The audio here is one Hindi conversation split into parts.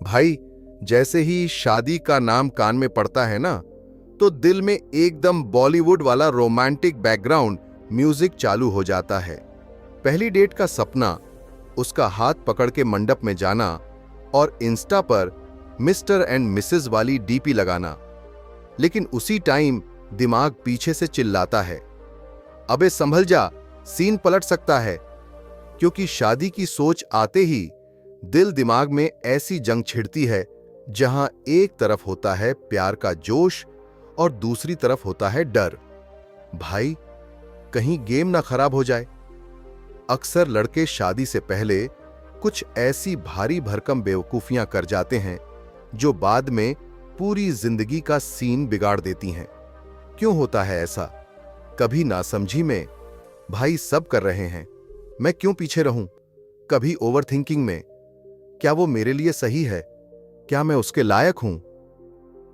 भाई, जैसे ही शादी का नाम कान में पड़ता है ना, तो दिल में एकदम बॉलीवुड वाला रोमांटिक बैकग्राउंड म्यूजिक चालू हो जाता है। पहली डेट का सपना, उसका हाथ पकड़ के मंडप में जाना और इंस्टा पर मिस्टर एंड मिसेस वाली डीपी लगाना। लेकिन उसी टाइम दिमाग पीछे से चिल्लाता है, अबे संभल जा, सीन पलट सकता है। क्योंकि शादी की सोच आते ही दिल दिमाग में ऐसी जंग छिड़ती है जहां एक तरफ होता है प्यार का जोश और दूसरी तरफ होता है डर। भाई, कहीं गेम ना खराब हो जाए। अक्सर लड़के शादी से पहले कुछ ऐसी भारी भरकम बेवकूफियां कर जाते हैं जो बाद में पूरी जिंदगी का सीन बिगाड़ देती हैं। क्यों होता है ऐसा? कभी नासमझी में, भाई सब कर रहे हैं, मैं क्यों पीछे रहूं? कभी ओवरथिंकिंग में, क्या वो मेरे लिए सही है? क्या मैं उसके लायक हूं?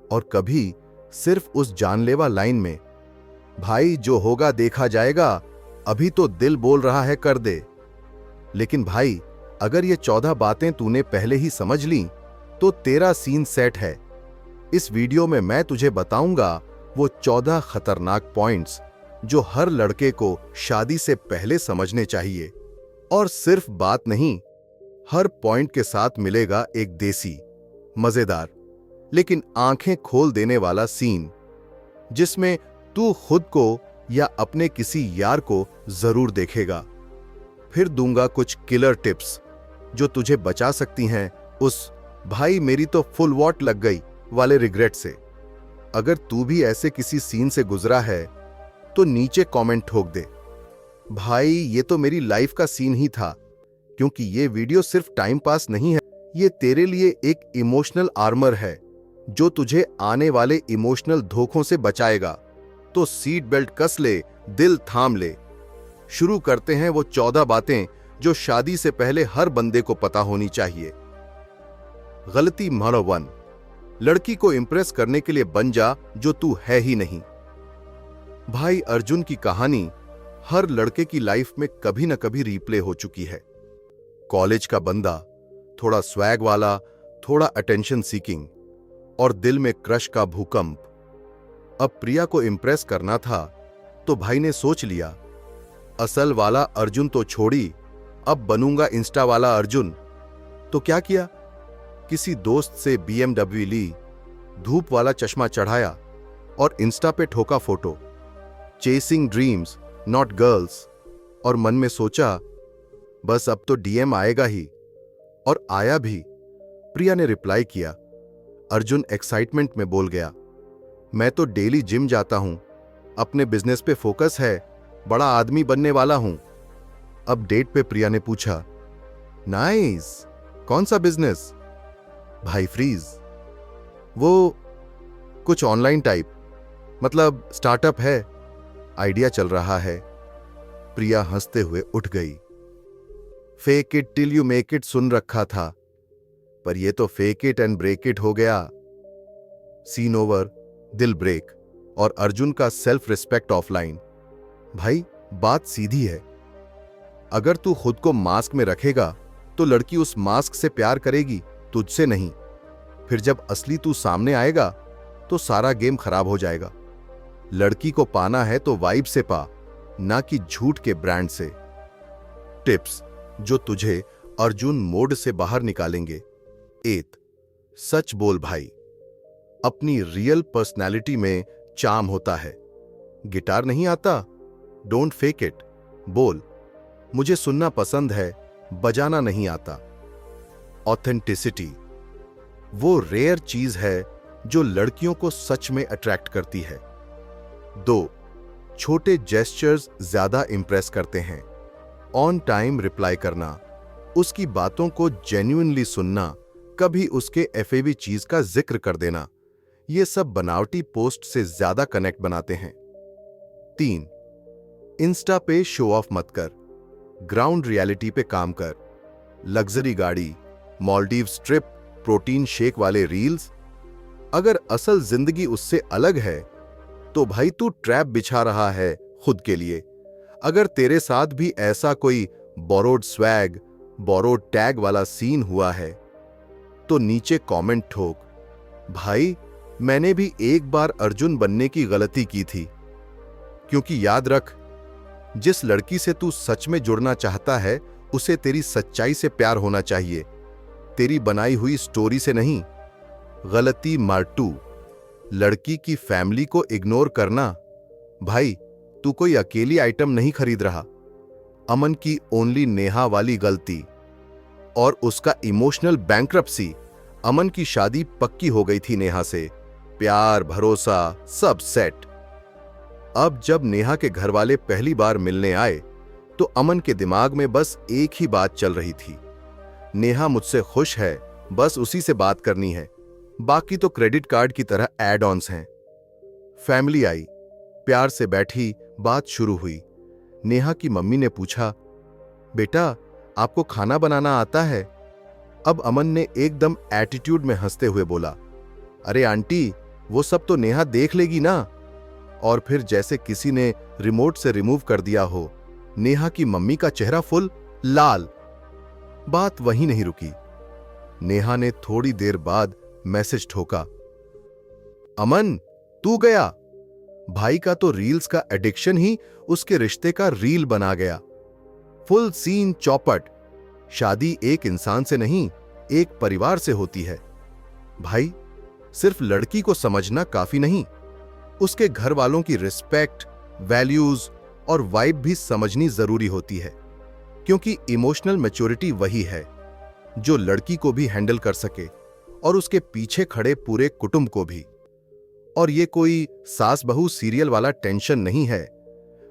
और कभी सिर्फ उस जानलेवा लाइन में, भाई जो होगा देखा जाएगा, अभी तो दिल बोल रहा है कर दे। लेकिन भाई, अगर ये 14 बातें तूने पहले ही समझ ली तो तेरा सीन सेट है। इस वीडियो में मैं तुझे बताऊंगा वो 14 खतरनाक पॉइंट्स जो हर लड़के को शादी से पहले समझने चाहिए। और सिर्फ बात नहीं, हर पॉइंट के साथ मिलेगा एक देसी, मजेदार लेकिन आंखें खोल देने वाला सीन, जिसमें तू खुद को या अपने किसी यार को जरूर देखेगा। फिर दूंगा कुछ किलर टिप्स जो तुझे बचा सकती हैं उस भाई मेरी तो फुल वॉट लग गई वाले रिग्रेट से। अगर तू भी ऐसे किसी सीन से गुजरा है तो नीचे कमेंट ठोक दे, भाई ये तो मेरी लाइफ का सीन ही था। क्योंकि ये वीडियो सिर्फ टाइम पास नहीं है, ये तेरे लिए एक इमोशनल आर्मर है जो तुझे आने वाले इमोशनल धोखों से बचाएगा। तो सीट बेल्ट कस ले, दिल थाम ले। शुरू करते हैं वो 14 बातें जो शादी से पहले हर बंदे को पता होनी चाहिए। गलती नंबर 1, लड़की को इंप्रेस करने के लिए बन जा जो तू है ही नहीं। भाई, अर्जुन की कहानी हर लड़के की लाइफ में कभी ना कभी रिप्ले हो चुकी है। कॉलेज का बंदा, थोड़ा स्वैग वाला, थोड़ा अटेंशन सीकिंग और दिल में क्रश का भूकंप। अब प्रिया को इंप्रेस करना था तो भाई ने सोच लिया, असल वाला अर्जुन तो छोड़ी, अब बनूंगा इंस्टा वाला अर्जुन। तो क्या किया? किसी दोस्त से BMW ली, धूप वाला चश्मा चढ़ाया और इंस्टा पे ठोका photo, chasing dreams not girls. और मन में सोचा, बस अब तो DM आएगा ही। और आया भी। प्रिया ने रिप्लाई किया। अर्जुन एक्साइटमेंट में बोल गया, मैं तो डेली जिम जाता हूं, अपने बिजनेस पे फोकस है, बड़ा आदमी बनने वाला हूं। अब डेट पे प्रिया ने पूछा, नाइस, कौन सा बिजनेस? भाई फ्रीज। वो कुछ ऑनलाइन टाइप, मतलब स्टार्टअप है, आइडिया चल रहा है। प्रिया हंसते हुए उठ गई। Fake it till you make it सुन रखा था, पर यह तो fake it and break it हो गया। सीन ओवर, दिल ब्रेक और अर्जुन का सेल्फ रिस्पेक्ट ऑफलाइन। भाई, बात सीधी है, अगर तू खुद को मास्क में रखेगा तो लड़की उस मास्क से प्यार करेगी, तुझसे नहीं। फिर जब असली तू सामने आएगा तो सारा गेम खराब हो जाएगा। लड़की को पाना है तो वाइब से पा, ना कि झूठ के ब्रांड से। टिप्स जो तुझे अर्जुन मोड से बाहर निकालेंगे। 1, सच बोल भाई, अपनी रियल पर्सनैलिटी में चार्म होता है। गिटार नहीं आता? डोंट फेक इट, बोल, मुझे सुनना पसंद है, बजाना नहीं आता। ऑथेंटिसिटी वो रेयर चीज है जो लड़कियों को सच में अट्रैक्ट करती है। 2, छोटे जेस्चर्स ज्यादा इंप्रेस करते हैं। ऑन टाइम रिप्लाई करना, उसकी बातों को जेन्युइनली सुनना, कभी उसके FAB चीज का जिक्र कर देना, ये सब बनावटी पोस्ट से ज्यादा कनेक्ट बनाते हैं। 3, इंस्टा पे शो ऑफ मत कर, ग्राउंड रियलिटी पे काम कर। लग्जरी गाड़ी, मालदीव्स ट्रिप, प्रोटीन शेक वाले रील्स, अगर असल जिंदगी उससे अलग है तो भाई तू ट्रैप बिछा रहा है खुद के लिए। अगर तेरे साथ भी ऐसा कोई बोरोड स्वैग, बोरोड टैग वाला सीन हुआ है तो नीचे कमेंट ठोक, भाई मैंने भी एक बार अर्जुन बनने की गलती की थी। क्योंकि याद रख, जिस लड़की से तू सच में जुड़ना चाहता है उसे तेरी सच्चाई से प्यार होना चाहिए, तेरी बनाई हुई स्टोरी से नहीं। गलती नंबर 2, लड़की की फैमिली को इग्नोर करना। भाई तू कोई अकेली आइटम नहीं खरीद रहा। अमन की ओनली नेहा वाली गलती और उसका इमोशनल बैंक्रप्सी। अमन की शादी पक्की हो गई थी नेहा से, प्यार भरोसा सब सेट। अब जब नेहा के घर वाले पहली बार मिलने आए तो अमन के दिमाग में बस एक ही बात चल रही थी, नेहा मुझसे खुश है, बस उसी से बात करनी है, बाकी तो क्रेडिट कार्ड की तरह एड ऑन्स हैं। फैमिली आई, प्यार से बैठी, बात शुरू हुई। नेहा की मम्मी ने पूछा, बेटा आपको खाना बनाना आता है? अब अमन ने एकदम एटीट्यूड में हंसते हुए बोला, अरे आंटी वो सब तो नेहा देख लेगी ना। और फिर जैसे किसी ने रिमोट से रिमूव कर दिया हो, नेहा की मम्मी का चेहरा फुल लाल। बात वहीं नहीं रुकी। नेहा ने थोड़ी देर बाद मैसेज ठोका, अमन तू गया? भाई का तो रील्स का एडिक्शन ही उसके रिश्ते का रील बना गया। फुल सीन चौपट। शादी एक इंसान से नहीं, एक परिवार से होती है। भाई सिर्फ लड़की को समझना काफी नहीं, उसके घर वालों की रिस्पेक्ट, वैल्यूज और वाइब भी समझनी जरूरी होती है। क्योंकि इमोशनल मैच्योरिटी वही है जो लड़की को भी हैंडल कर सके और उसके पीछे खड़े पूरे कुटुंब को भी। और ये कोई सास बहू सीरियल वाला टेंशन नहीं है,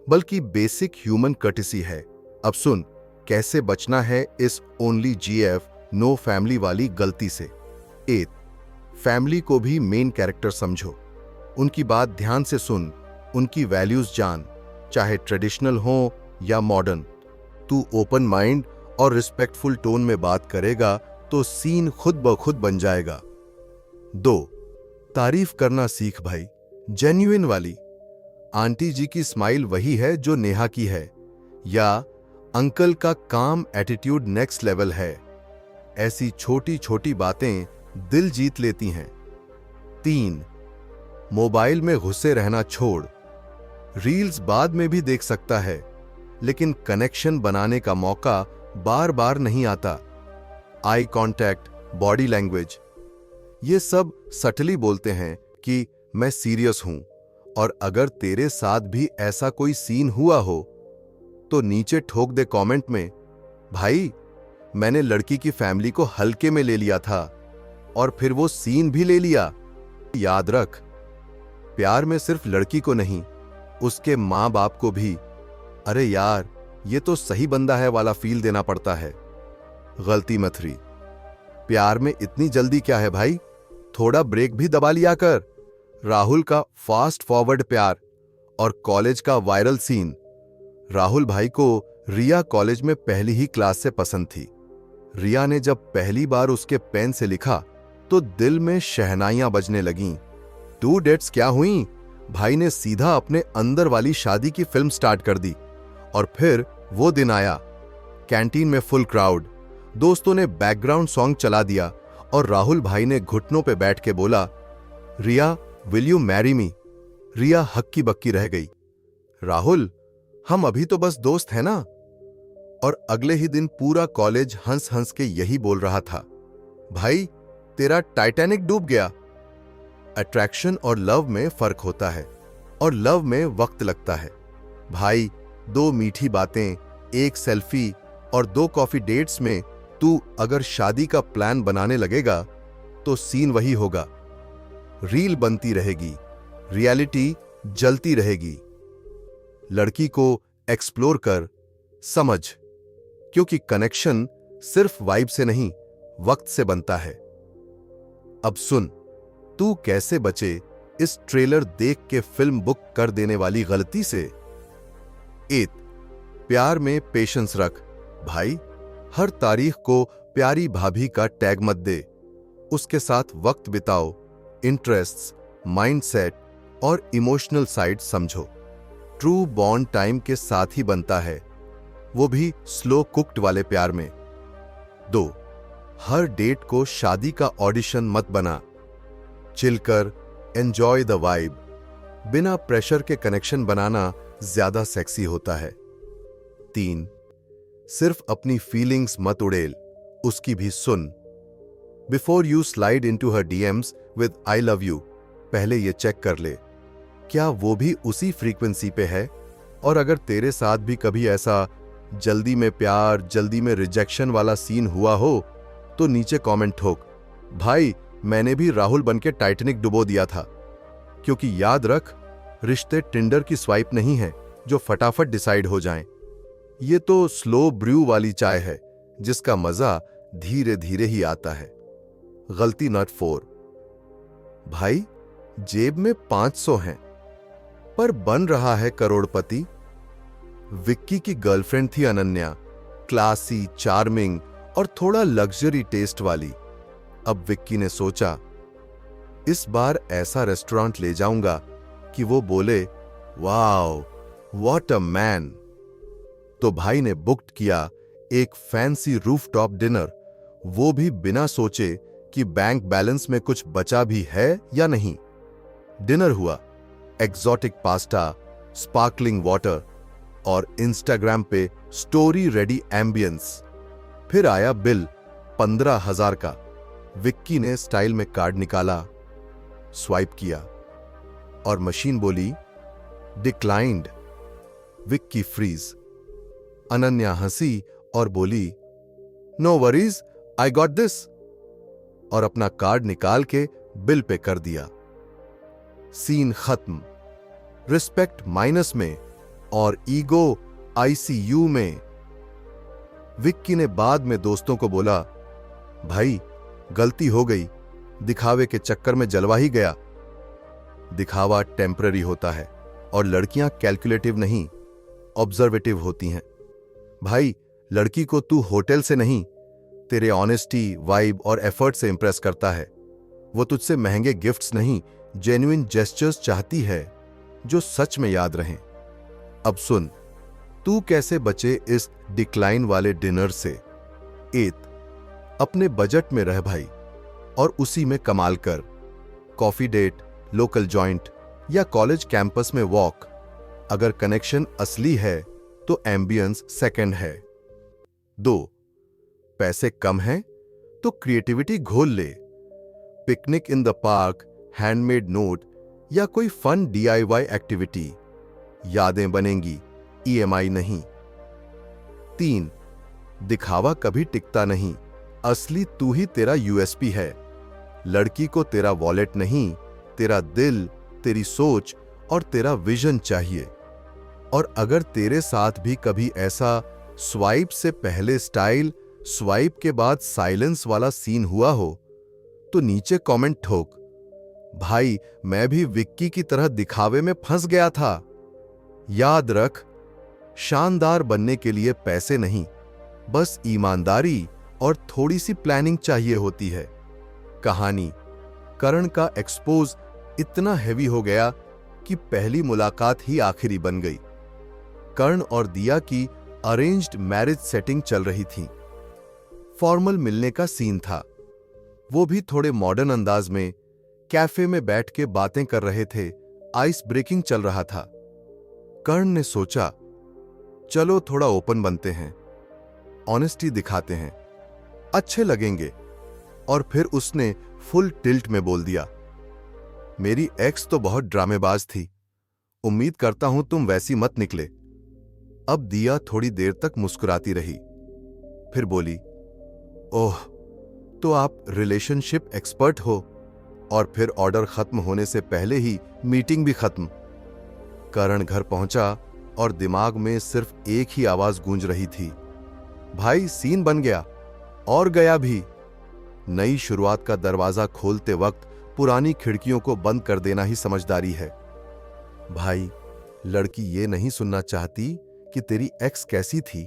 बल्कि बेसिक ह्यूमन कर्टिसी है। अब सुन कैसे बचना है इस ओनली जीएफ नो फैमिली वाली गलती से। 8, फैमिली को भी मेन कैरेक्टर समझो, उनकी बात ध्यान से सुन, उनकी वैल्यूज जान, चाहे ट्रेडिशनल हो या मॉडर्न। तू ओपन माइंड और रिस्पेक्टफुल टोन में बात करेगा तो सीन खुद ब खुद बन जाएगा। 2, तारीफ करना सीख भाई, जेन्युइन वाली। आंटी जी की स्माइल वही है जो नेहा की है, या अंकल का काम एटीट्यूड नेक्स्ट लेवल है। ऐसी छोटी छोटी बातें दिल जीत लेती हैं। 3, मोबाइल में घुसे रहना छोड़। रील्स बाद में भी देख सकता है, लेकिन कनेक्शन बनाने का मौका बार बार नहीं आता। आई कांटेक्ट, बॉडी लैंग्वेज, ये सब सटली बोलते हैं कि मैं सीरियस हूं। और अगर तेरे साथ भी ऐसा कोई सीन हुआ हो तो नीचे ठोक दे कमेंट में, भाई मैंने लड़की की फैमिली को हल्के में ले लिया था और फिर वो सीन भी ले लिया। याद रख, प्यार में सिर्फ लड़की को नहीं, उसके मां बाप को भी अरे यार ये तो सही बंदा है वाला फील देना पड़ता है। गलती मत रही, प्यार में इतनी जल्दी क्या है भाई, थोड़ा ब्रेक भी दबा लिया कर। राहुल का फास्ट फॉरवर्ड प्यार और कॉलेज का वायरल सीन। राहुल भाई को रिया कॉलेज में पहली ही क्लास से पसंद थी। रिया ने जब पहली बार उसके पेन से लिखा तो दिल में शहनाइयां बजने लगीं। 2 डेट्स क्या हुई, भाई ने सीधा अपने अंदर वाली शादी की फिल्म स्टार्ट कर दी। और फिर वो दिन आया, कैंटीन में फुल क्राउड, दोस्तों ने बैकग्राउंड सॉन्ग चला दिया और राहुल भाई ने घुटनों पे बैठ के बोला, रिया विल यू मैरी मी? रिया हक्की बक्की रह गई। राहुल हम अभी तो बस दोस्त हैं ना। और अगले ही दिन पूरा कॉलेज हंस हंस के यही बोल रहा था, भाई तेरा टाइटैनिक डूब गया। अट्रैक्शन और लव में फर्क होता है, और लव में वक्त लगता है। भाई 2 मीठी बातें, 1 सेल्फी और 2 कॉफी डेट्स में तू अगर शादी का प्लान बनाने लगेगा तो सीन वही होगा। रील बनती रहेगी, रियलिटी जलती रहेगी। लड़की को एक्सप्लोर कर, समझ, क्योंकि कनेक्शन सिर्फ वाइब से नहीं वक्त से बनता है। अब सुन तू कैसे बचे इस ट्रेलर देख के फिल्म बुक कर देने वाली गलती से। 8, प्यार में पेशेंस रख। भाई हर तारीख को प्यारी भाभी का टैग मत दे, उसके साथ वक्त बिताओ, इंटरेस्ट्स, माइंडसेट और इमोशनल साइड समझो। ट्रू बॉन्ड टाइम के साथ ही बनता है, वो भी स्लो कुक्ड वाले प्यार में। 2, हर डेट को शादी का ऑडिशन मत बना। चिल कर, एंजॉय द वाइब। बिना प्रेशर के कनेक्शन बनाना ज्यादा सेक्सी होता है। 3, सिर्फ अपनी फीलिंग्स मत उड़ेल, उसकी भी सुन। Before you slide into her DMs with I love you, पहले ये चेक कर ले क्या वो भी उसी फ्रीक्वेंसी पे है। और अगर तेरे साथ भी कभी ऐसा जल्दी में प्यार जल्दी में रिजेक्शन वाला सीन हुआ हो तो नीचे कमेंट ठोक, भाई मैंने भी राहुल बनके टाइटैनिक डुबो दिया था। क्योंकि याद रख, रिश्ते टिंडर की स्वाइप नहीं है जो फटाफट डिसाइड हो जाएं। ये तो स्लो ब्रू वाली चाय है जिसका मजा धीरे धीरे ही आता है। गलती नंबर 4, भाई जेब में 500 हैं पर बन रहा है करोड़पति। विक्की की गर्लफ्रेंड थी अनन्या, क्लासी, चार्मिंग और थोड़ा लग्जरी टेस्ट वाली। अब विक्की ने सोचा इस बार ऐसा रेस्टोरेंट ले जाऊंगा कि वो बोले वाओ व्हाट अ मैन। तो भाई ने बुक्ड किया एक फैंसी रूफटॉप डिनर, वो भी बिना सोचे कि बैंक बैलेंस में कुछ बचा भी है या नहीं। डिनर हुआ, एक्सोटिक पास्टा, स्पार्कलिंग वाटर और इंस्टाग्राम पे स्टोरी रेडी एम्बियंस। फिर आया बिल 15,000 का। विक्की ने स्टाइल में कार्ड निकाला, स्वाइप किया और मशीन बोली डिक्लाइंड। विक्की फ्रीज। अनन्या हंसी और बोली no worries, I got this, और अपना कार्ड निकाल के बिल पे कर दिया। सीन खत्म। रिस्पेक्ट माइनस में और ईगो आईसीयू में। विक्की ने बाद में दोस्तों को बोला, भाई गलती हो गई, दिखावे के चक्कर में जलवा ही गया। दिखावा टेम्पररी होता है और लड़कियां कैलकुलेटिव नहीं, ऑब्जर्वेटिव होती हैं। भाई लड़की को तू होटल से नहीं, तेरे ऑनेस्टी, वाइब और एफर्ट से इंप्रेस करता है। वो तुझसे महंगे गिफ्ट्स नहीं, जेन्युइन जेस्चर्स चाहती है जो सच में याद रहें। अब सुन, तू कैसे बचे इस डिक्लाइन वाले डिनर से। 8, अपने बजट में रह भाई और उसी में कमाल कर। कॉफी डेट, लोकल जॉइंट या कॉलेज कैंपस में वॉक। अगर कनेक्शन असली है तो एम्बियंस सेकंड है। 2, पैसे कम हैं तो क्रिएटिविटी घोल ले। Picnic in the park, handmade note या कोई फन डीआईवाई एक्टिविटी। यादें बनेंगी, ईएमआई नहीं। 3, दिखावा कभी टिकता नहीं, असली तू ही तेरा यूएसपी है। लड़की को तेरा वॉलेट नहीं, तेरा दिल, तेरी सोच और तेरा विजन चाहिए। और अगर तेरे साथ भी कभी ऐसा स्वाइप से पहले स्टाइल, स्वाइप के बाद साइलेंस वाला सीन हुआ हो तो नीचे कमेंट ठोक, भाई मैं भी विक्की की तरह दिखावे में फंस गया था। याद रख, शानदार बनने के लिए पैसे नहीं, बस ईमानदारी और थोड़ी सी प्लानिंग चाहिए होती है। कहानी। करण का एक्सपोज इतना हैवी हो गया कि पहली मुलाकात ही आखिरी बन गई। कर्ण और दिया की अरेंज्ड मैरिज सेटिंग चल रही थी। फॉर्मल मिलने का सीन था, वो भी थोड़े मॉडर्न अंदाज में। कैफे में बैठ के बातें कर रहे थे, आइस ब्रेकिंग चल रहा था। कर्ण ने सोचा चलो थोड़ा ओपन बनते हैं, ऑनेस्टी दिखाते हैं, अच्छे लगेंगे। और फिर उसने फुल टिल्ट में बोल दिया, मेरी एक्स तो बहुत ड्रामेबाज थी, उम्मीद करता हूं तुम वैसी मत निकले। अब दिया थोड़ी देर तक मुस्कुराती रही, फिर बोली, ओह तो आप रिलेशनशिप एक्सपर्ट हो। और फिर ऑर्डर खत्म होने से पहले ही मीटिंग भी खत्म। करण घर पहुंचा और दिमाग में सिर्फ एक ही आवाज गूंज रही थी, भाई सीन बन गया और गया भी। नई शुरुआत का दरवाजा खोलते वक्त पुरानी खिड़कियों को बंद कर देना ही समझदारी है। भाई लड़की ये नहीं सुनना चाहती कि तेरी एक्स कैसी थी,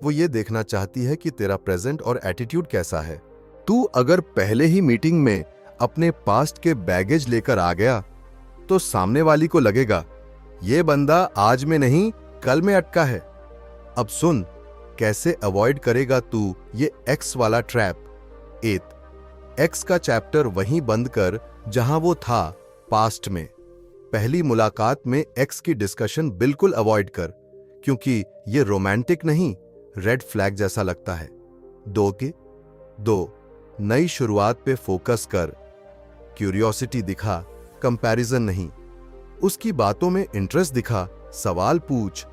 वो ये देखना चाहती है कि तेरा प्रेजेंट और एटीट्यूड कैसा है। तू अगर पहले ही मीटिंग में अपने पास्ट के बैगेज लेकर आ गया तो सामने वाली को लगेगा ये बंदा आज में नहीं कल में अटका है। अब सुन कैसे अवॉइड करेगा तू ये एक्स वाला ट्रैप। 8 एक्स का चैप्टर वहीं बंद कर जहां वो था, पास्ट में। पहली मुलाकात में एक्स की डिस्कशन बिल्कुल अवॉइड कर, क्योंकि ये रोमांटिक नहीं, रेड फ्लैग जैसा लगता है। 2 नई शुरुआत पे फोकस कर। क्यूरियोसिटी दिखा, कंपैरिजन नहीं। उसकी बातों में इंटरेस्ट दिखा, सवाल पूछ।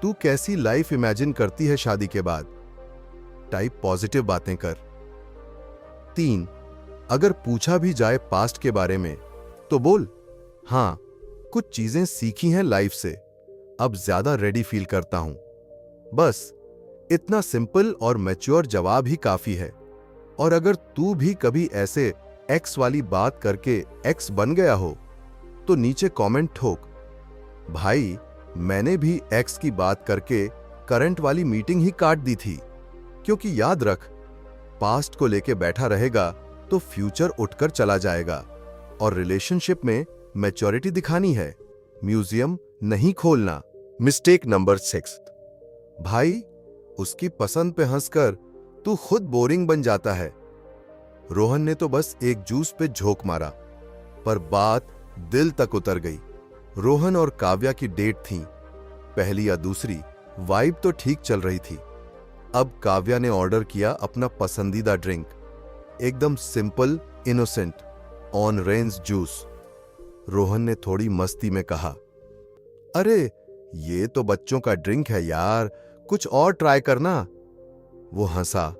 तू कैसी लाइफ इमेजिन करती है शादी के बाद? टाइप पॉजिटिव बातें कर। 3 अगर पूछा भी जाए पास्ट के बारे में तो बोल, हाँ कुछ चीजें सीखी हैं लाइफ से, अब ज्यादा रेडी फील करता हूं। बस इतना सिंपल और मैच्योर जवाब ही काफी है। और अगर तू भी कभी ऐसे एक्स वाली बात करके एक्स बन गया हो तो नीचे कमेंट ठोक, भाई मैंने भी एक्स की बात करके करंट वाली मीटिंग ही काट दी थी। क्योंकि याद रख, पास्ट को लेके बैठा रहेगा तो फ्यूचर उठकर चला जाएगा। और रिलेशनशिप में मैच्योरिटी दिखानी है, म्यूजियम नहीं खोलना। मिस्टेक नंबर 6 भाई उसकी पसंद पे हंसकर तू खुद बोरिंग बन जाता है। रोहन ने तो बस एक जूस पे झोंक मारा, पर बात दिल तक उतर गई। रोहन और काव्या की डेट थी, पहली या दूसरी, वाइब तो ठीक चल रही थी। अब काव्या ने ऑर्डर किया अपना पसंदीदा ड्रिंक, एकदम simple, innocent, orange juice. Rohan ने थोड़ी मस्ती में कहा, अरे ये तो बच्चों का ड्रिंक है यार, कुछ और ट्राई करना। वो हंसा,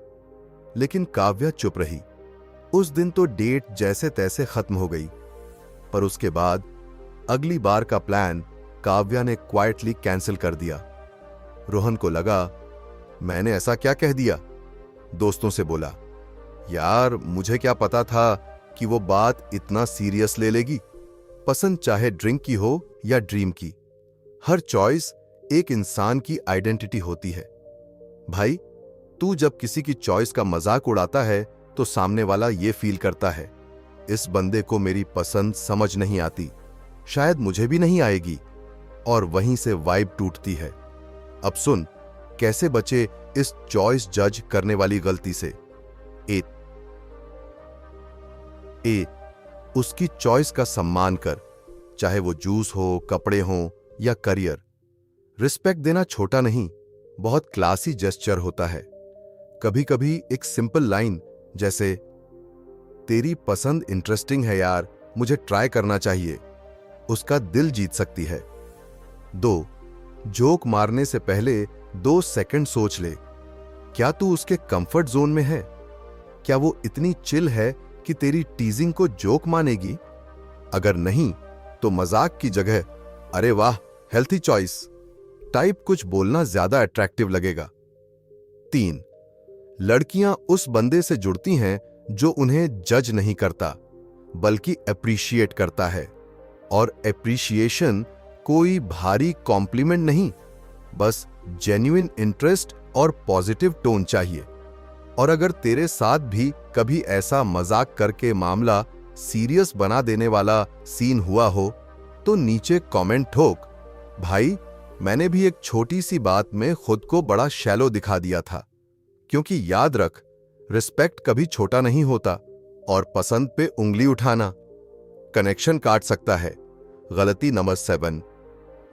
लेकिन काव्या चुप रही। उस दिन तो डेट जैसे तैसे खत्म हो गई। पर उसके बाद अगली बार का प्लान काव्या ने क्वाइटली कैंसिल कर दिया। रोहन को लगा, मैंने ऐसा क्या कह दिया? दोस्तों से बोला, यार मुझे क्या पता था कि वो बात इतना सीरियस ले लेगी। पसंद चाहे ड्रिंक की हो या ड्रीम की, हर चॉइस एक इंसान की आइडेंटिटी होती है। भाई तू जब किसी की चॉइस का मजाक उड़ाता है तो सामने वाला ये फील करता है, इस बंदे को मेरी पसंद समझ नहीं आती, शायद मुझे भी नहीं आएगी, और वहीं से वाइब टूटती है। अब सुन कैसे बचे इस चॉइस जज करने वाली गलती से। ए उसकी चॉइस का सम्मान कर, चाहे वो जूस हो, कपड़े हो या करियर। रिस्पेक्ट देना छोटा नहीं, बहुत क्लासी जेस्चर होता है। कभी कभी एक सिंपल लाइन जैसे, तेरी पसंद इंटरेस्टिंग है यार, मुझे ट्राई करना चाहिए, उसका दिल जीत सकती है। 2 जोक मारने से पहले 2 सेकंड सोच ले, क्या तू उसके कंफर्ट जोन में है? क्या वो इतनी चिल है कि तेरी टीजिंग को जोक मानेगी? अगर नहीं तो मजाक की जगह अरे वाह हेल्थी चॉइस टाइप कुछ बोलना ज्यादा अट्रैक्टिव लगेगा। 3 लड़कियां उस बंदे से जुड़ती हैं जो उन्हें जज नहीं करता बल्कि अप्रिशिएट करता है। और अप्रिशिएशन कोई भारी कॉम्प्लीमेंट नहीं, बस जेन्युइन इंटरेस्ट और पॉजिटिव टोन चाहिए। और अगर तेरे साथ भी कभी ऐसा मजाक करके मामला सीरियस बना देने वाला सीन हुआ हो तो नीचे कमेंट ठोक, भाई मैंने भी एक छोटी सी बात में खुद को बड़ा शैलो दिखा दिया था। क्योंकि याद रख, रिस्पेक्ट कभी छोटा नहीं होता और पसंद पे उंगली उठाना कनेक्शन काट सकता है। गलती नंबर 7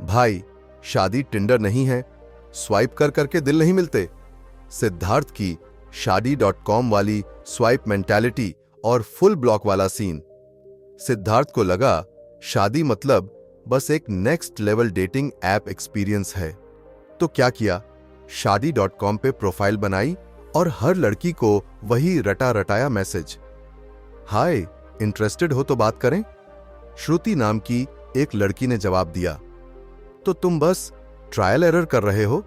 भाई शादी टिंडर नहीं है, स्वाइप कर करके दिल नहीं मिलते। सिद्धार्थ की शादी.com वाली स्वाइप मेंटालिटी और फुल ब्लॉक वाला सीन। सिद्धार्थ को लगा शादी मतलब बस एक next level dating app experience है। तो क्या किया, शादी.com पे प्रोफाइल बनाई और हर लड़की को वही रटा रटाया मैसेज, हाय इंटरेस्टेड हो तो बात करें। श्रुति नाम की एक लड़की ने जवाब दिया, तो तुम बस ट्रायल एरर कर रहे हो।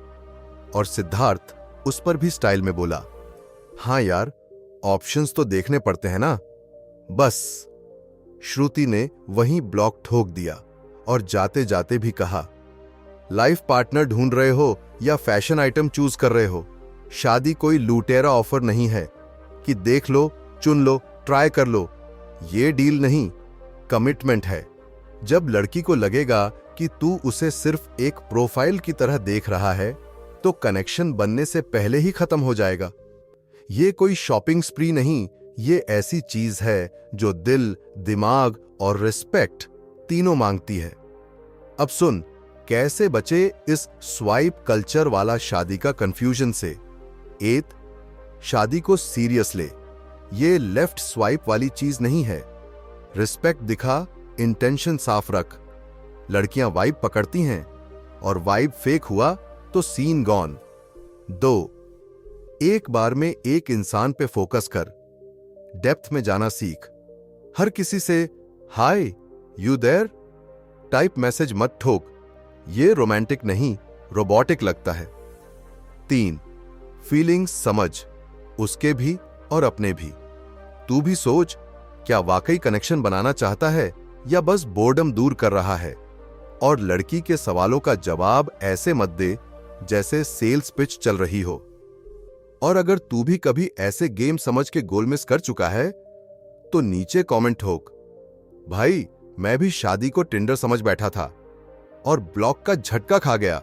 और सिद्धार्थ उस पर भी स्टाइल में बोला, हाँ यार ऑप्शंस तो देखने पड़ते हैं ना। बस श्रुति ने वहीं ब्लॉक ठोक दिया और जाते जाते भी कहा, लाइफ पार्टनर ढूंढ रहे हो या फैशन आइटम चूज कर रहे हो, शादी कोई लूटेरा ऑफर नहीं है कि देख लो, चुन लो, ट्राई कर लो। ये डील नहीं, कमिटमेंट है। जब लड़की को लगेगा कि तू उसे सिर्फ एक प्रोफाइल की तरह देख रहा है तो कनेक्शन बनने से पहले ही खत्म हो जाएगा। ये कोई शॉपिंग स्प्री नहीं, ये ऐसी चीज है जो दिल, दिमाग और रिस्पेक्ट तीनों मांगती है। अब सुन, कैसे बचे इस स्वाइप कल्चर वाला शादी का कंफ्यूजन से। एथ, शादी को सीरियस ले। ये लेफ्ट स्वाइप वाली चीज नहीं है। रिस्पेक्ट दिखा, इंटेंशन साफ रख। लड़कियां वाइब पकड़ती हैं और वाइब फेक हुआ तो सीन गॉन। 2, एक बार में एक इंसान पे फोकस कर। डेप्थ में जाना सीख। हर किसी से हाय, यू देयर टाइप मैसेज मत ठोक। ये रोमांटिक नहीं, रोबोटिक लगता है। 3, फीलिंग्स समझ, उसके भी और अपने भी। तू भी सोच, क्या वाकई कनेक्शन बनाना चाहता है या बस बोर्डम दूर कर रहा है। और लड़की के सवालों का जवाब ऐसे मत दे जैसे सेल्स पिच चल रही हो। और अगर तू भी कभी ऐसे गेम समझ के गोल मिस कर चुका है तो नीचे कमेंट ठोक, भाई मैं भी शादी को टिंडर समझ बैठा था और ब्लॉक का झटका खा गया।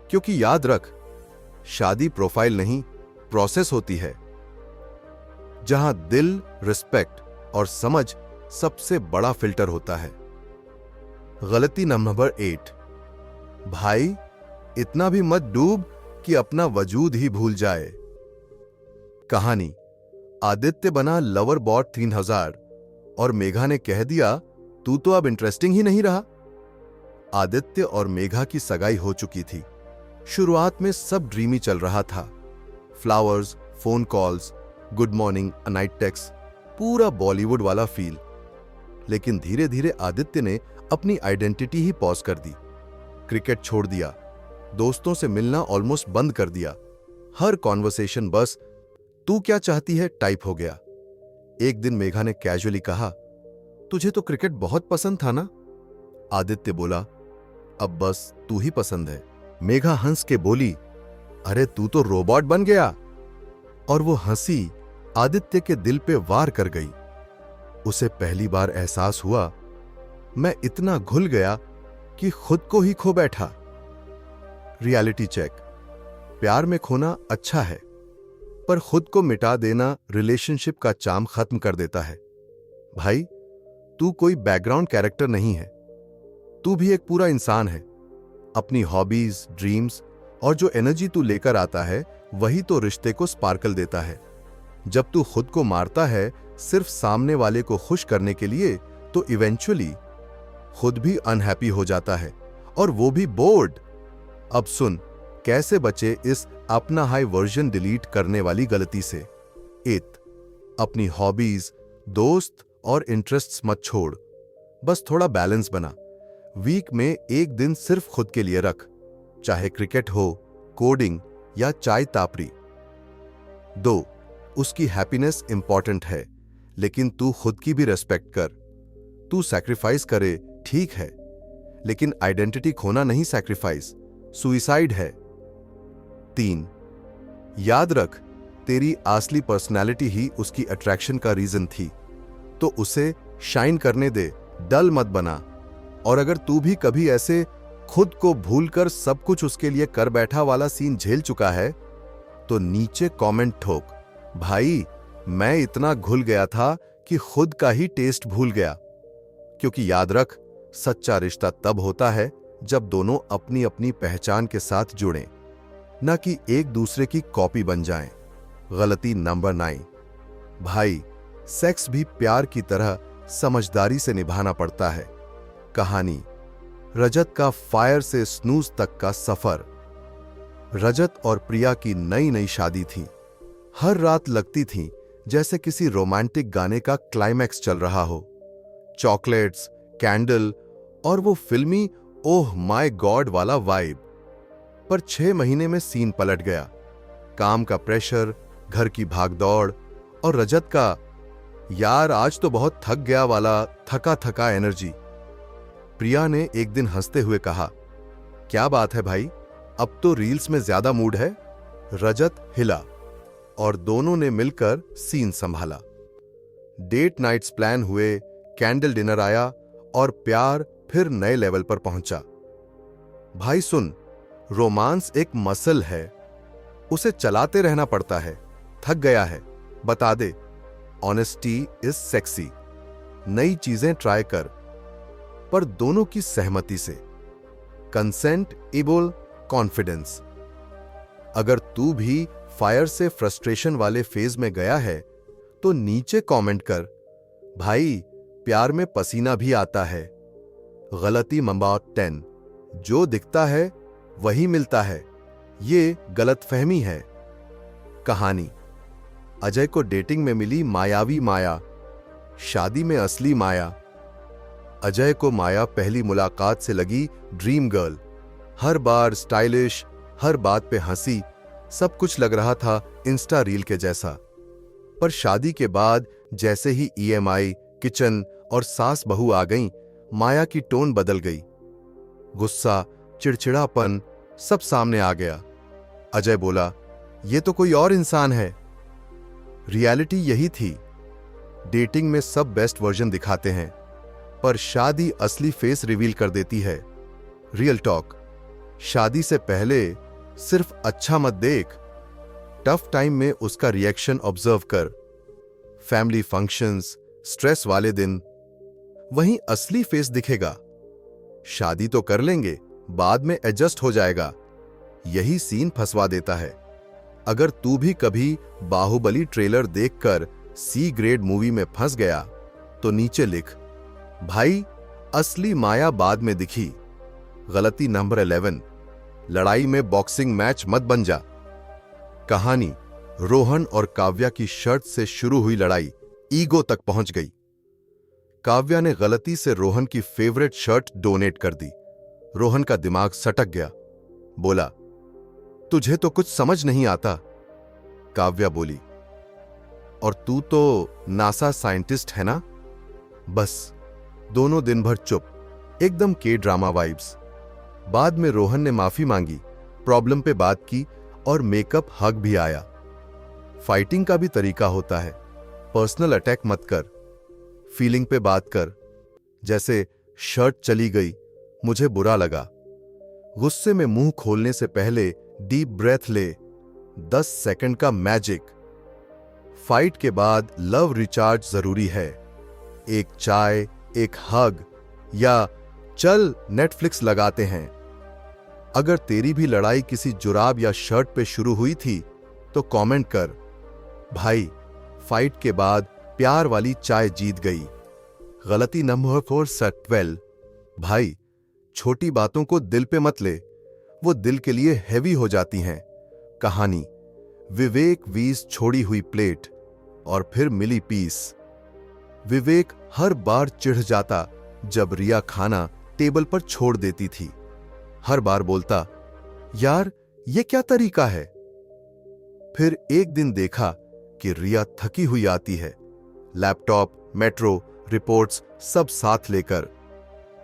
क्योंकि याद रख, शादी प्रोफाइल नहीं, प्रोसेस होती है, जहां दिल, रिस्पेक्ट और समझ सबसे बड़ा फिल्टर होता है। गलती नंबर 8, भाई इतना भी मत डूब कि अपना वजूद ही भूल जाए। कहानी, आदित्य बना लवर बॉट 3000 और मेघा ने कह दिया तू तो अब इंटरेस्टिंग ही नहीं रहा। आदित्य और मेघा की सगाई हो चुकी थी। शुरुआत में सब ड्रीमी चल रहा था। Flowers, phone calls, good morning, a night text, पूरा बॉलीवुड वाला फील। लेकिन धीरे धीरे आदित्य ने अपनी आइडेंटिटी ही पॉज कर दी। क्रिकेट छोड़ दिया, दोस्तों से मिलना ऑलमोस्ट बंद कर दिया। हर कॉन्वर्सेशन बस तू क्या चाहती है टाइप हो गया। एक दिन मेघा ने कैजुअली कहा, तुझे तो क्रिकेट बहुत पसंद था ना। आदित्य बोला, अब बस तू ही पसंद है। मेघा हंस के बोली, अरे तू तो रोबोट बन गया। और वो हंसी आदित्य के दिल पे वार कर गई। उसे पहली बार एहसास हुआ, मैं इतना घुल गया कि खुद को ही खो बैठा। रियलिटी चेक, प्यार में खोना अच्छा है, पर खुद को मिटा देना रिलेशनशिप का चार्म खत्म कर देता है। भाई, तू कोई बैकग्राउंड कैरेक्टर नहीं है, तू भी एक पूरा इंसान है। अपनी हॉबीज, ड्रीम्स और जो एनर्जी तू लेकर आता है वही तो रिश्ते को स्पार्कल देता है। जब तू खुद को मारता है सिर्फ सामने वाले को खुश करने के लिए, तो इवेंचुअली खुद भी अनहैप्पी हो जाता है, और वो भी बोर्ड। अब सुन, कैसे बचे इस अपना हाई वर्जन डिलीट करने वाली गलती से। एथ, अपनी हॉबीज, दोस्त और इंटरेस्ट्स मत छोड़, बस थोड़ा बैलेंस बना। वीक में एक दिन सिर्फ खुद के लिए रख, चाहे क्रिकेट हो, कोडिंग या चाय तापरी। 2, उसकी हैप्पीनेस इंपॉर्टेंट है, लेकिन तू खुद की भी रेस्पेक्ट कर। तू सैक्रिफाइस करे ठीक है, लेकिन आइडेंटिटी खोना नहीं सैक्रिफाइस, सुइसाइड है। 3, याद रख, तेरी असली पर्सनैलिटी ही उसकी अट्रैक्शन का रीजन थी, तो उसे शाइन करने दे, डल मत बना। और अगर तू भी कभी ऐसे खुद को भूलकर सब कुछ उसके लिए कर बैठा वाला सीन झेल चुका है, तो नीचे कमेंट ठोक, भाई मैं इतना घुल गया था कि खुद का ही टेस्ट भूल गया। क्योंकि याद रख, सच्चा रिश्ता तब होता है जब दोनों अपनी अपनी पहचान के साथ जुड़ें, न कि एक दूसरे की कॉपी बन जाएं। गलती नंबर 9, भाई सेक्स भी प्यार की तरह समझदारी से निभाना पड़ता है। कहानी, रजत का फायर से स्नूज तक का सफर। रजत और प्रिया की नई नई शादी थी। हर रात लगती थी जैसे किसी रोमांटिक गाने का क्लाइमैक्स चल रहा हो। चॉकलेट्स, कैंडल और वो फिल्मी ओह माय गॉड वाला वाइब। पर 6 महीने में सीन पलट गया। काम का प्रेशर, घर की भागदौड़ और रजत का यार आज तो बहुत थक गया वाला थका थका एनर्जी। प्रिया ने एक दिन हंसते हुए कहा, क्या बात है भाई, अब तो रील्स में ज्यादा मूड है। रजत हिला और दोनों ने मिलकर सीन संभाला। डेट नाइट्स प्लान हुए, कैंडल डिनर आया और प्यार फिर नए लेवल पर पहुंचा। भाई सुन, रोमांस एक मसल है, उसे चलाते रहना पड़ता है, थक गया है, बता दे। Honesty is sexy. नई चीजें ट्राई कर, पर दोनों की सहमति से। कंसेंट इबोल कॉन्फिडेंस। अगर तू भी फायर से फ्रस्ट्रेशन वाले फेज में गया है तो नीचे कमेंट कर, भाई प्यार में पसीना भी आता है। गलती नंबर 10, जो दिखता है वही मिलता है, ये गलतफहमी है। कहानी। अजय को डेटिंग में मिली मायावी माया, शादी में असली माया। अजय को माया पहली मुलाकात से लगी ड्रीम गर्ल। हर बार स्टाइलिश, हर बात पे हंसी, सब कुछ लग रहा था इंस्टा रील के जैसा। पर शादी के बाद जैसे ही ईएमआई, किचन और सास बहू आ गईं, माया की टोन बदल गई। गुस्सा, चिड़चिड़ापन सब सामने आ गया। अजय बोला, ये तो कोई और इंसान है। रियलिटी यही थी। डेटिंग में सब बेस्ट वर्जन दिखाते हैं, पर शादी असली फेस रिवील कर देती है। Real talk. शादी से पहले सिर्फ अच्छा मत देख, टफ टाइम में उसका रिएक्शन ऑब्जर्व कर। फैमिली फंक्शंस, स्ट्रेस वाले दिन, वहीं असली फेस दिखेगा। शादी तो कर लेंगे, बाद में एडजस्ट हो जाएगा, यही सीन फंसवा देता है। अगर तू भी कभी बाहुबली ट्रेलर देखकर सी ग्रेड मूवी में फंस गया तो नीचे लिख, भाई असली माया बाद में दिखी। गलती नंबर 11, लड़ाई में बॉक्सिंग मैच मत बन जा। कहानी। रोहन और काव्या की शर्ट से शुरू हुई लड़ाई ईगो तक पहुंच गई। काव्या ने गलती से रोहन की फेवरेट शर्ट डोनेट कर दी। रोहन का दिमाग सटक गया। बोला, तुझे तो कुछ समझ नहीं आता। काव्या बोली, और तू तो नासा साइंटिस्ट है ना। बस दोनों दिन भर चुप, एकदम के ड्रामा वाइब्स। बाद में रोहन ने माफी मांगी, प्रॉब्लम पे बात की और मेकअप हग भी आया। फाइटिंग का भी तरीका होता है। पर्सनल अटैक मत कर, फीलिंग पे बात कर। जैसे शर्ट चली गई, मुझे बुरा लगा। गुस्से में मुंह खोलने से पहले डीप ब्रेथ ले। 10 सेकंड का मैजिक। फाइट के बाद लव रिचार्ज जरूरी है। एक चाय, एक हग, या चल नेटफ्लिक्स लगाते हैं। अगर तेरी भी लड़ाई किसी जुराब या शर्ट पे शुरू हुई थी तो कमेंट कर, भाई फाइट के बाद प्यार वाली चाय जीत गई। गलती नंबर 12, भाई छोटी बातों को दिल पे मत ले, वो दिल के लिए हैवी हो जाती हैं। कहानी। विवेक 20 छोड़ी हुई प्लेट और फिर मिली पीस। विवेक हर बार चिढ़ जाता जब रिया खाना टेबल पर छोड़ देती थी। हर बार बोलता, यार ये क्या तरीका है। फिर एक दिन देखा कि रिया थकी हुई आती है, लैपटॉप, मेट्रो, रिपोर्ट्स सब साथ लेकर।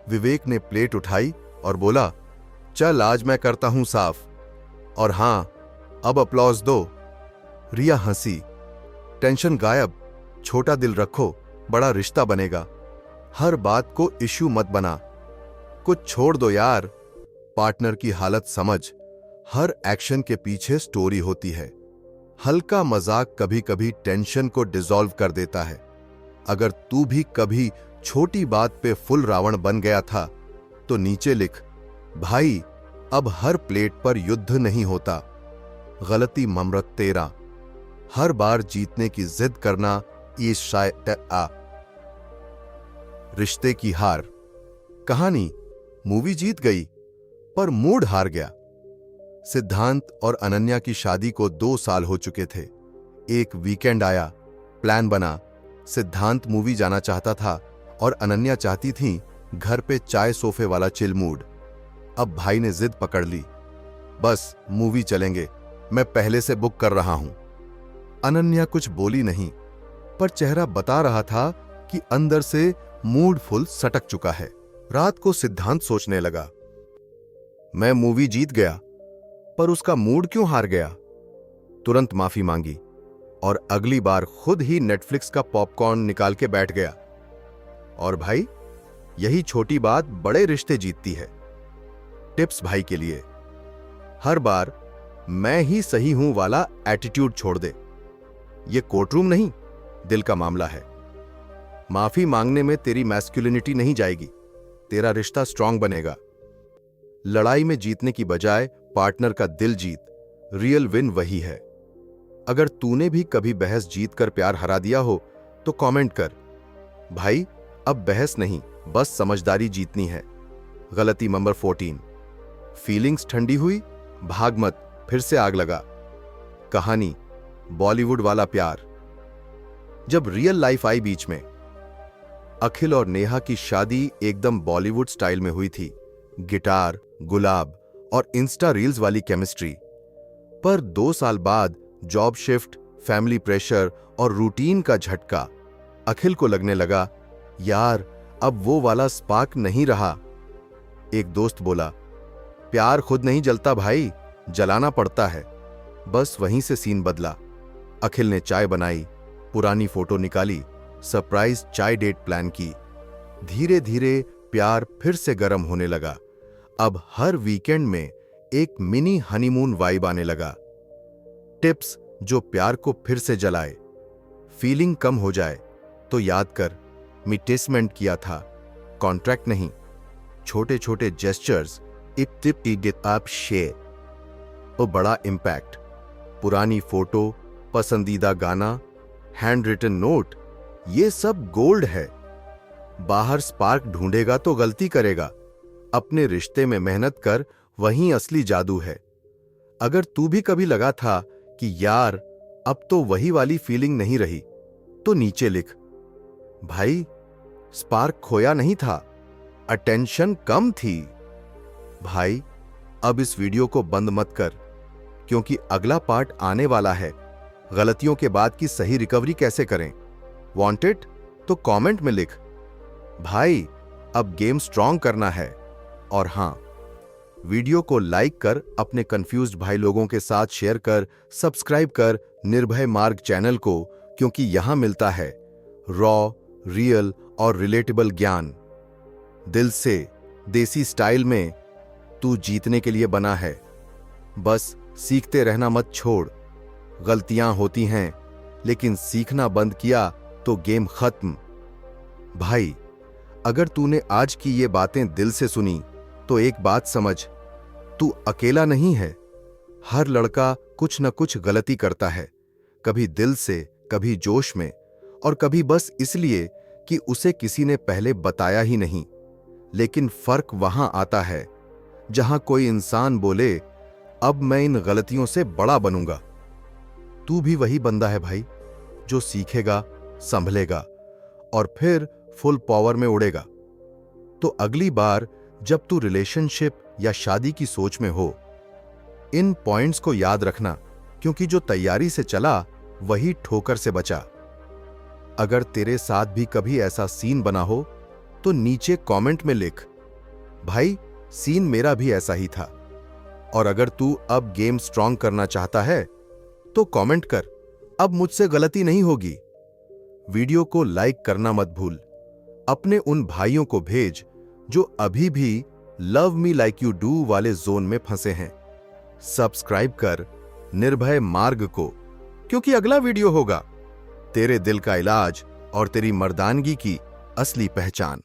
विवेक ने प्लेट उठाई और बोला, चल आज मैं करता हूं साफ, और हां अब अप्लॉज दो। रिया हंसी, टेंशन गायब। छोटा दिल रखो, बड़ा रिश्ता बनेगा। हर बात को इश्यू मत बना, कुछ छोड़ दो यार। पार्टनर की हालत समझ, हर एक्शन के पीछे स्टोरी होती है। हल्का मजाक कभी कभी टेंशन को डिसॉल्व कर देता है। अगर तू भी कभी छोटी बात पे फुल रावण बन गया था तो नीचे लिख, भाई अब हर प्लेट पर युद्ध नहीं होता। गलती नंबर 13, हर बार जीतने की जिद करना ईर्ष्या। रिश्ते की हार। कहानी। मूवी जीत गई पर मूड हार गया। सिद्धांत और अनन्या की शादी को 2 साल हो चुके थे। एक वीकेंड आया, प्लान बना। सिद्धांत मूवी जाना चाहता था और अनन्या चाहती थी घर पे चाय सोफे वाला चिल मूड। अब भाई ने जिद पकड़ ली, बस मूवी चलेंगे, मैं पहले से बुक कर रहा हूं। अनन्या कुछ बोली नहीं, पर चेहरा बता रहा था कि अंदर से मूड फुल सटक चुका है। रात को सिद्धांत सोचने लगा, मैं मूवी जीत गया पर उसका मूड क्यों हार गया। तुरंत माफी मांगी और अगली बार खुद ही नेटफ्लिक्स का पॉपकॉर्न निकाल के बैठ गया। और भाई, यही छोटी बात बड़े रिश्ते जीतती है। टिप्स भाई के लिए, हर बार मैं ही सही हूं वाला एटीट्यूड छोड़ दे। ये कोर्टरूम नहीं, दिल का मामला है। माफी मांगने में तेरी मैस्कुलिनिटी नहीं जाएगी, तेरा रिश्ता स्ट्रांग बनेगा। लड़ाई में जीतने की बजाय पार्टनर का दिल जीत, रियल विन वही है। अगर तूने भी कभी बहस जीत कर प्यार हरा दिया हो तो कमेंट कर, भाई अब बहस नहीं, बस समझदारी जीतनी है। गलती नंबर 14, फीलिंग्स ठंडी हुई, भाग मत, फिर से आग लगा। कहानी बॉलीवुड वाला प्यार। जब रियल लाइफ आई बीच में, अखिल और नेहा की शादी एकदम बॉलीवुड स्टाइल में हुई थी। गिटार, गुलाब और इंस्टा रील्स वाली केमिस्ट्री। पर 2 साल बाद जॉब शिफ्ट, फैमिली प्रेशर और रूटीन का झटका। अखिल को लगने लगा, यार अब वो वाला स्पार्क नहीं रहा। एक दोस्त बोला, प्यार खुद नहीं जलता भाई, जलाना पड़ता है। बस वहीं से सीन बदला। अखिल ने चाय बनाई, पुरानी फोटो निकाली, सरप्राइज चाय डेट प्लान की। धीरे धीरे प्यार फिर से गर्म होने लगा। अब हर वीकेंड में एक मिनी हनीमून वाइब आने लगा। टिप्स जो प्यार को फिर से जलाए। फीलिंग कम हो जाए तो याद कर, मिटेसमेंट किया था, कॉन्ट्रैक्ट नहीं। छोटे छोटे जेस्चर्स, इप टिप टिप आप शेयर, और बड़ा इंपैक्ट। पुरानी फोटो, पसंदीदा गाना, हैंड रिटन नोट, ये सब गोल्ड है। बाहर स्पार्क ढूंढेगा तो गलती करेगा। अपने रिश्ते में मेहनत कर, वहीं असली जादू है। अगर तू भी कभी लगा था कि यार अब तो वही वाली फीलिंग नहीं रही, तो नीचे लिख, भाई स्पार्क खोया नहीं था, अटेंशन कम थी। भाई अब इस वीडियो को बंद मत कर, क्योंकि अगला पार्ट आने वाला है। गलतियों के बाद की सही रिकवरी कैसे करें। वांटेड तो कमेंट में लिख, भाई अब गेम स्ट्रांग करना है। और हां, वीडियो को लाइक कर, अपने कंफ्यूज्ड भाई लोगों के साथ शेयर कर, सब्सक्राइब कर निर्भय मार्ग चैनल को, क्योंकि यहां मिलता है रॉ, रियल और रिलेटेबल ज्ञान। दिल से, देसी स्टाइल में। तू जीतने के लिए बना है, बस सीखते रहना मत छोड़। गलतियां होती हैं, लेकिन सीखना बंद किया तो गेम खत्म। भाई अगर तूने आज की ये बातें दिल से सुनी तो एक बात समझ, तू अकेला नहीं है। हर लड़का कुछ न कुछ गलती करता है, कभी दिल से, कभी जोश में, और कभी बस इसलिए कि उसे किसी ने पहले बताया ही नहीं। लेकिन फर्क वहां आता है जहां कोई इंसान बोले, अब मैं इन गलतियों से बड़ा बनूंगा। तू भी वही बंदा है भाई, जो सीखेगा, संभलेगा और फिर फुल पावर में उड़ेगा। तो अगली बार जब तू रिलेशनशिप या शादी की सोच में हो, इन पॉइंट्स को याद रखना, क्योंकि जो तैयारी से चला वही ठोकर से बचा। अगर तेरे साथ भी कभी ऐसा सीन बना हो तो नीचे कमेंट में लिख, भाई सीन मेरा भी ऐसा ही था। और अगर तू अब गेम स्ट्रांग करना चाहता है तो कमेंट कर, अब मुझसे गलती नहीं होगी। वीडियो को लाइक करना मत भूल। अपने उन भाइयों को भेज जो अभी भी love me like you do वाले जोन में फंसे हैं। सब्सक्राइब कर निर्भय मार्ग को, क्योंकि अगला वीडियो होगा तेरे दिल का इलाज और तेरी मर्दानगी की असली पहचान।